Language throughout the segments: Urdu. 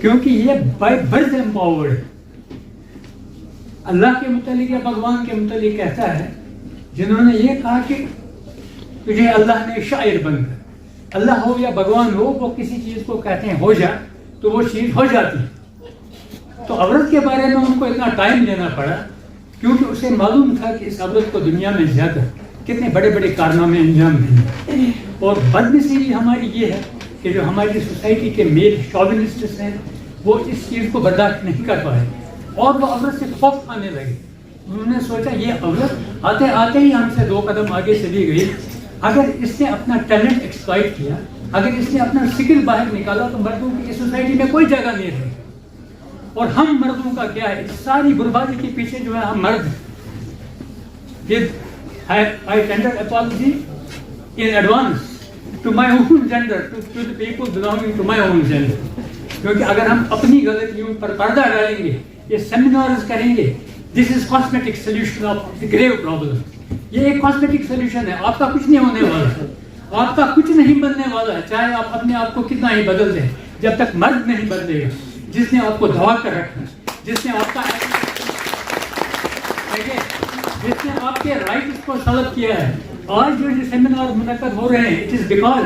کیونکہ یہ بائی برتھ امپاورڈ. اللہ کے متعلق یا بھگوان کے متعلق کہتا ہے جنہوں نے یہ کہا کہ تجھے اللہ نے شاعر بن کر, اللہ ہو یا بھگوان ہو, وہ کسی چیز کو کہتے ہیں ہو جا تو وہ چیز ہو جاتی. تو عورت کے بارے میں ان کو اتنا ٹائم لینا پڑا کیونکہ اسے معلوم تھا کہ اس عورت کو دنیا میں زیادہ کتنے بڑے بڑے کارنامے انجام دیں. اور بدنصیبی ہماری یہ ہے کہ جو ہماری سوسائٹی کے میل شوونسٹس ہیں وہ اس چیز کو برداشت نہیں کر پائے اور وہ عورت سے خوف کھانے لگے. انہوں نے سوچا یہ عورت آتے آتے ہی ہم سے 2 قدم آگے چلی گئی, اگر اس نے اپنا ٹیلنٹ ایکسپلائٹ کیا, اگر اس نے اپنا اسکل باہر نکالا تو مردوں کی اس سوسائٹی میں کوئی جگہ نہیں رہی. اور ہم مردوں کا کیا ہے, اس ساری بربادی کے پیچھے جو ہے ہم مرد ہیں. I tender apology in advance to my own gender, to the people belonging to my own gender. کیونکہ اگر ہم اپنی غلطیوں پر پردہ ڈالیں گے, یہ سیمینارز کریں گے, this is cosmetic solution of the grave problem. یہ ایک cosmetic solution ہے, آپ کا کچھ نہیں ہونے والا ہے, آپ کا کچھ نہیں بننے والا ہے, چاہے آپ اپنے آپ کو کتنا ہی بدل دیں, جب تک مرد نہیں بدلے گا جس نے آپ کو دبا کر رکھا, جس نے آپ کا جس نے آپ کے رائٹس کو سلب کیا ہے. آج جو یہ سیمینار منعقد ہو رہے ہیں, اٹ از بیکاز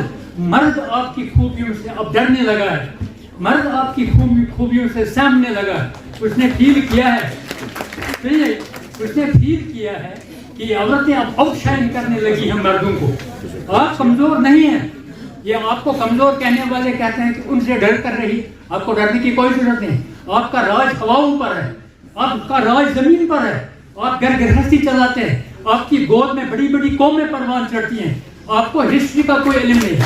مرد آپ کی خوبیوں سے اب ڈرنے لگا ہے, مرد آپ کی خوبیوں سے سامنے لگا. اس نے فیل کیا ہے, اس نے فیل کیا ہے کہ عورتیں اب آؤٹ شائن کرنے لگی ہیں مردوں کو. آپ کمزور نہیں ہیں, یہ آپ کو کمزور کہنے والے کہتے ہیں کہ ان سے ڈر کر رہی, آپ کو ڈرنے کی کوئی ضرورت نہیں. آپ کا راج ہواؤں پر ہے, آپ کا راج زمین پر ہے, آپ گھر گرہستی چلاتے ہیں, آپ کی گود میں بڑی بڑی قومیں پروان چڑھتی ہیں, آپ کو ہسٹری کا کوئی علم نہیں.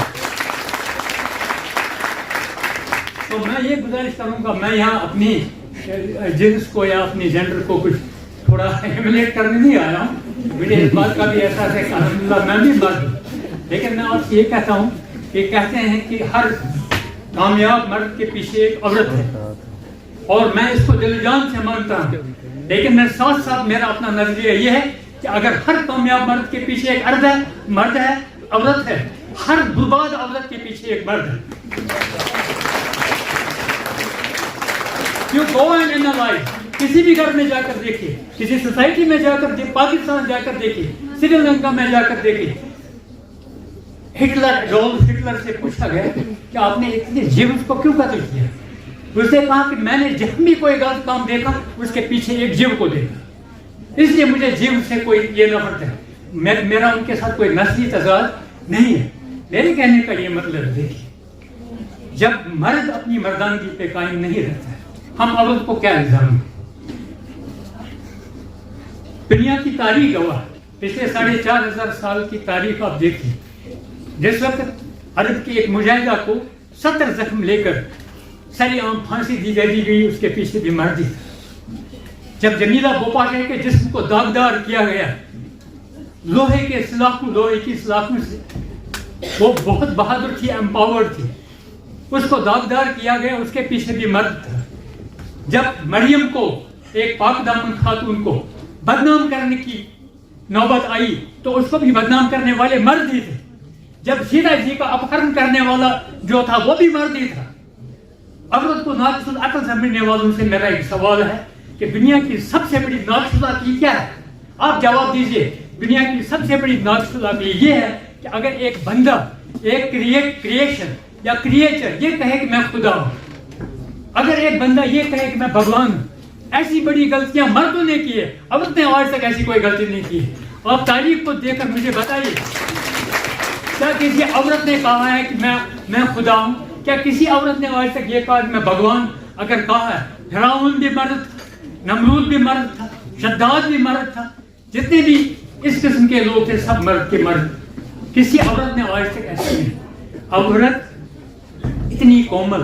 تو میں یہ گزارش کروں گا, میں یہاں اپنی جنس کو یا اپنی جینڈر کو کچھ تھوڑا ایمولیٹ کرنے نہیں آیا ہوں, مجھے اس بات کا بھی احساس ہے کہ الحمدللہ میں بھی مرد ہوں. لیکن میں آپ سے یہ کہتا ہوں کہ کہتے ہیں کہ ہر کامیاب مرد کے پیچھے ایک عورت ہے, اور میں اس کو دل جان سے مانتا ہوں. لیکن میں ساتھ ساتھ میرا اپنا نظریہ یہ ہے کہ اگر ہر کامیاب مرد کے پیچھے ایک مرد ہے, عورت ہے, ہر برباد عورت کے پیچھے ایک مرد ہے. You go and analyze, کسی بھی گھر میں جا کر دیکھیے, کسی سوسائٹی میں جا کر دیکھیے, پاکستان جا کر دیکھیے, سری لنکا میں جا کر دیکھیے. ہٹلر سے پوچھا گیا کہ آپ نے اتنے جیوز کو کیوں قتل کیا؟ اس نے کہا کہ میں نے جب بھی کوئی غلط کام دیکھا اس کے پیچھے ایک جیو کو دیکھا, اس لیے مجھے جیو سے کوئی یہ نفرت ہے. میرا ان کے ساتھ کوئی نسلی تضاد نہیں ہے. میرے کہنے کا یہ مطلب دیکھیے, جب مرد اپنی مردانگی پہ قائم نہیں رہتا ہے, ہم عورت کو کیا الزام ہیں؟ دنیا کی تاریخ گواہ, پچھلے 4500 سال کی تاریخ آپ دیکھیے. جس وقت عرب کی ایک مجاہدہ کو 70 زخم لے کر سری عام پھانسی دی گئی, اس کے پیچھے بھی مردی تھا. جب جمیلہ بوپاٹے کے جسم کو داغدار کیا گیا لوہے کی سلاخوں سے, وہ بہت بہادر تھی, امپاورڈ تھی, اس کو داغدار کیا گیا, اس کے پیچھے بھی مرد تھا. جب مریم کو, ایک پاک دامن خاتون کو بدنام کرنے کی نوبت آئی تو اس کو بھی بدنام کرنے والے مرد ہی تھے. جب سیدھا جی کا اپہرن کرنے والا جو تھا وہ بھی مرد ہی تھا. عورت کو ناقص العقل سمجھنے والوں سے میرا ایک سوال ہے کہ دنیا کی سب سے بڑی ناقص العقلی کیا ہے؟ آپ جواب دیجئے. دنیا کی سب سے بڑی ناقص العقلی یہ ہے کہ اگر ایک بندہ, ایک کریشن یا کریچر یہ کہے کہ میں خدا ہوں, اگر ایک بندہ یہ کہے کہ میں بھگوان ہوں, ایسی بڑی غلطیاں مردوں نے کی ہے, عورت نے آج تک ایسی کوئی غلطی نہیں کی. آپ تاریخ کو دیکھ کر مجھے بتائیے, کیا کسی عورت نے کہا ہے کہ میں خدا ہوں؟ کیا کسی عورت نے آج تک یہ کہا کہ میں بھگوان؟ اگر کہا ہے, فرعون بھی مرد تھا, نمرود بھی مرد تھا, شداد بھی مرد تھا, جتنے بھی اس قسم کے لوگ تھے سب مرد کے مرد. کسی عورت نے آج تک ایسے نہیں. عورت اتنی کومل,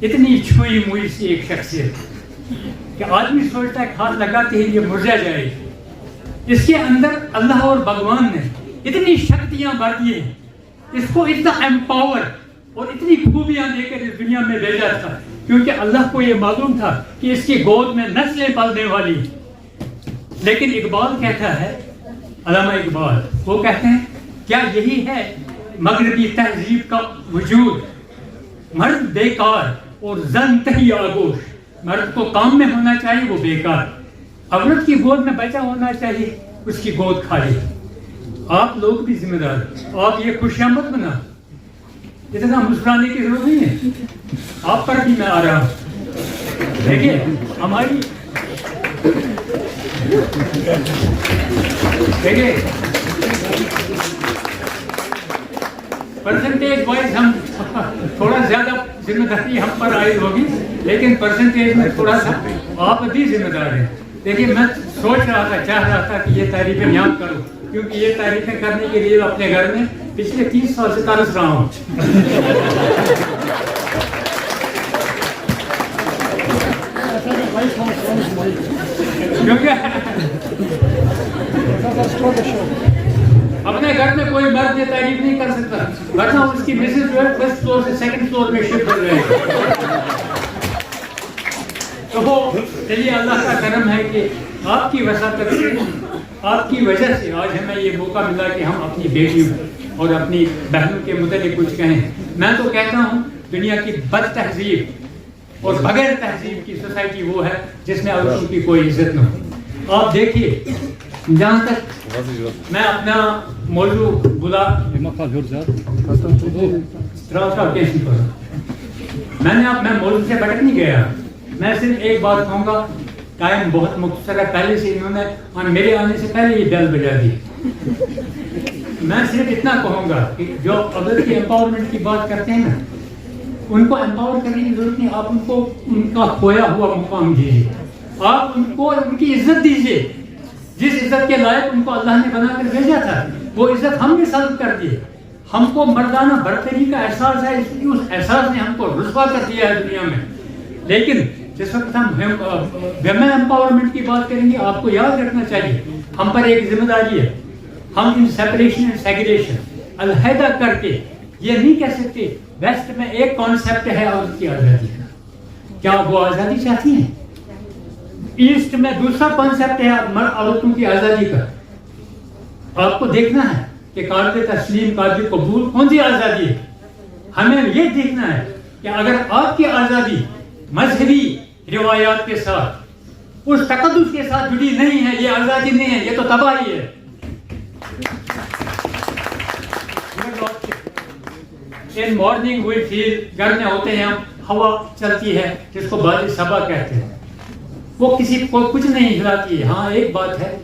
اتنی چھوئی موئی سی ایک شخصیت کہ آدمی سوچتا ہے کہ ہاتھ لگاتے ہی یہ مرجا جائے. اس کے اندر اللہ اور بھگوان نے اتنی شکتیاں بھر دی ہیں, اس کو اتنا امپاور اور اتنی خوبیاں دے کر اس دنیا میں بھیجا تھا, کیونکہ اللہ کو یہ معلوم تھا کہ اس کی گود میں نسلیں پلنے والی. لیکن اقبال کہتا ہے, علامہ اقبال, وہ کہتے ہیں کیا یہی ہے مغربی تہذیب کا وجود؟ مرد بیکار, اور زن تہی آگوش. مرد کو کام میں ہونا چاہیے وہ بیکار. عورت کی گود میں بچہ ہونا چاہیے اس کی گود خالی. آپ لوگ بھی ذمہ دار. آپ یہ خوشیاں مت بنا. اتنا مسکرانے کی ضرورت نہیں ہے. آپ پر بھی میں آ رہا ہوں. دیکھیے ہماری دیکھیے پرسنٹیج وائز ہم تھوڑا زیادہ ذمہ داری ہم پر عائد ہوگی, لیکن پرسنٹیج میں تھوڑا سا آپ بھی ذمہ دار ہیں. دیکھیے میں سوچ رہا تھا, چاہ رہا تھا کہ یہ تعریفیں یاد کروں, کیونکہ یہ تعریفیں کرنے کے لیے اپنے گھر میں پچھلے 30 سال سے ترس رہا ہوں. اپنے گھر میں کوئی مرد یہ تعریف نہیں کر سکتا, ورنہ اس کی مسز جو ہے فرسٹ فلور سے سیکنڈ فلور میں شفٹ کر رہے ہیں. تو وہ چلیے اللہ کا کرم ہے کہ آپ کی وساطت سے, آپ کی وجہ سے آج ہمیں یہ موقع ملا کہ ہم اپنی بیٹیوں اور اپنی بہنوں کے متعلق کچھ کہیں. میں تو کہتا ہوں دنیا کی بد تہذیب اور بغیر تہذیب کی سوسائٹی وہ ہے جس میں عورتوں کی کوئی عزت نہ ہو. آپ دیکھیے, جہاں تک میں اپنا موضوع بلا میں موضوع سے بھٹک نہیں گیا. میں صرف ایک بات کہوں گا, ٹائم بہت مختصر ہے, پہلے سے انہوں نے میرے آنے سے پہلے یہ بیل بجا دی. میں صرف اتنا کہوں گا کہ جو عورت کی امپاورمنٹ کی بات کرتے ہیں نا, ان کو امپاور کرنے کی ضرورت نہیں. آپ ان کو ان کا کھویا ہوا مقام دیجیے, آپ ان کو ان کی عزت دیجیے. جس عزت کے لائق ان کو اللہ نے بنا کر بھیجا تھا وہ عزت ہم نے سلب کر دی. ہم کو مردانہ برتری کا احساس ہے, اس احساس نے ہم کو رسوا کر دیا ہے دنیا میں. لیکن جس وقت ہم ویمن امپاورمنٹ کی بات کریں گے, آپ کو یاد رکھنا چاہیے ہم پر ایک ذمہ داری ہے. ہم ان سیپریشن اینڈ سیگریگیشن علیحدہ کر کے یہ نہیں کہہ سکتے ویسٹ میں ایک کانسیپٹ ہے عورت کی آزادی کا. کیا وہ آزادی چاہتی ہیں؟ ایسٹ میں دوسرا کانسیپٹ ہے عورتوں کی آزادی کا. آپ کو دیکھنا ہے کہ قابل تسلیم, قابل قبول کون سی آزادی ہے. ہمیں یہ دیکھنا ہے کہ اگر آپ کی آزادی مذہبی روایات کے ساتھ, اس تقدس کے ساتھ جڑی نہیں ہے, یہ آزادی نہیں ہے, یہ تو تباہی ہے. ان مارننگ وی فیل, گھر میں ہوتے ہیں ہم, ہوا چلتی ہے جس کو باد صبا کہتے ہیں, وہ کسی کو کچھ نہیں ہلاتی ہے. ہاں ایک بات ہے,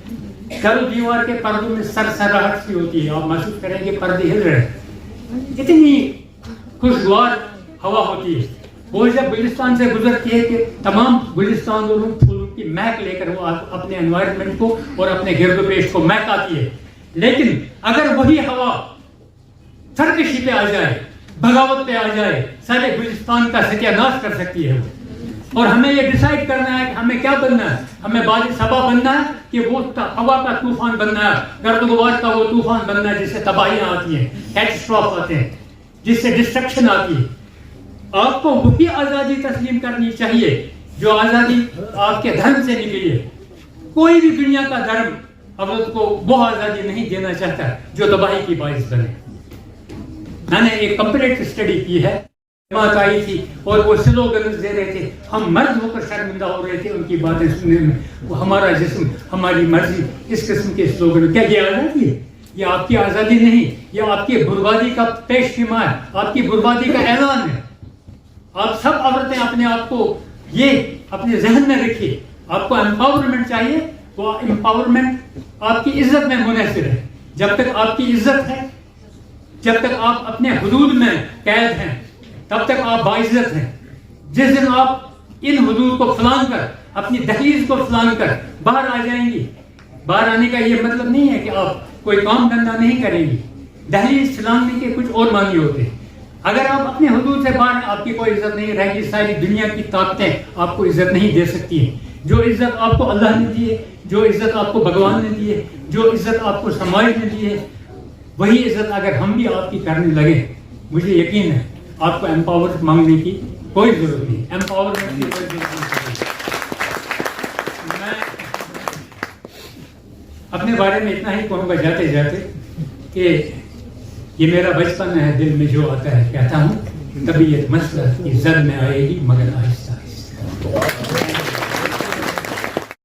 گھر دیوار کے پردوں میں سرسراہٹ سی ہوتی ہے, آپ محسوس کریں گے پردے ہل رہے ہیں, اتنی خوشگوار ہوا ہوتی ہے. وہ جب گلستان سے گزرتی ہے کہ تمام گلستان اور پھولوں کی مہک لے کر وہ اپنے انوائرمنٹ کو اور اپنے گرد و پیش کو مہکاتی ہے. لیکن اگر وہی ہوا سرکشی پہ آ جائے, بغاوت پہ آ جائے, سارے گلستان کا ستیہ ناش کر سکتی ہے. اور ہمیں یہ ڈیسائیڈ کرنا ہے کہ ہمیں کیا بننا ہے. ہمیں باد صبا بننا ہے کہ وہ ہوا کا طوفان بننا ہے, گرد و غبار کا وہ طوفان بننا ہے جس سے تباہیاں آتی ہیں, کیٹسٹروف آتے ہیں, جس سے ڈسٹرکشن آتی ہے. آپ کو وہی آزادی تسلیم کرنی چاہیے جو آزادی آپ کے دھرم سے نکلی ہے. کوئی بھی دنیا کا دھرم عورت کو وہ آزادی نہیں دینا چاہتا جو تباہی کی باعث بنے. میں نے ایک کمپلیٹ اسٹڈی کی ہے, جماعت آئی تھی اور وہ سلوگنز دے رہے تھے, ہم مرد ہو کر شرمندہ ہو رہے تھے ان کی باتیں سننے میں. وہ ہمارا جسم ہماری مرضی, اس قسم کے سلوگن. کیا یہ آزادی ہے؟ یہ آپ کی آزادی نہیں, یہ آپ کی بربادی کا پیش خیمہ ہے, آپ کی بربادی کا اعلان ہے. آپ سب عورتیں اپنے آپ کو یہ اپنے ذہن میں رکھیے, آپ کو امپاورمنٹ چاہیے. وہ امپاورمنٹ آپ کی عزت میں منحصر ہے. جب تک آپ کی عزت ہے, جب تک آپ اپنے حدود میں قید ہیں, تب تک آپ باعزت ہیں. جس دن آپ ان حدود کو پھلانگ کر, اپنی دہلیز کو پھلانگ کر باہر آ جائیں گی, باہر آنے کا یہ مطلب نہیں ہے کہ آپ کوئی کام دھندا نہیں کریں گی. دہلیز پھلانگنے کے کچھ اور معنی ہوتے ہیں. اگر آپ اپنے حدود سے باہر, آپ کی کوئی عزت نہیں رہے گی. ساری دنیا کی طاقتیں آپ کو عزت نہیں دے سکتی ہیں. جو عزت آپ کو اللہ نے دی ہے, جو عزت آپ کو بھگوان نے دی ہے, جو عزت آپ کو سماج نے دی ہے, وہی عزت اگر ہم بھی آپ کی کرنے لگے, مجھے یقین ہے آپ کو امپاور مانگنے کی کوئی ضرورت نہیں. امپاورمنٹ کی کوئی ضرورت نہیں. میں اپنے بارے میں اتنا ہی کہوں گا جاتے جاتے کہ یہ میرا بچپن ہے, دل میں جو آتا ہے کہتا ہوں. طبیعت مسئلہ کی زد میں آئے گی مگر آہستہ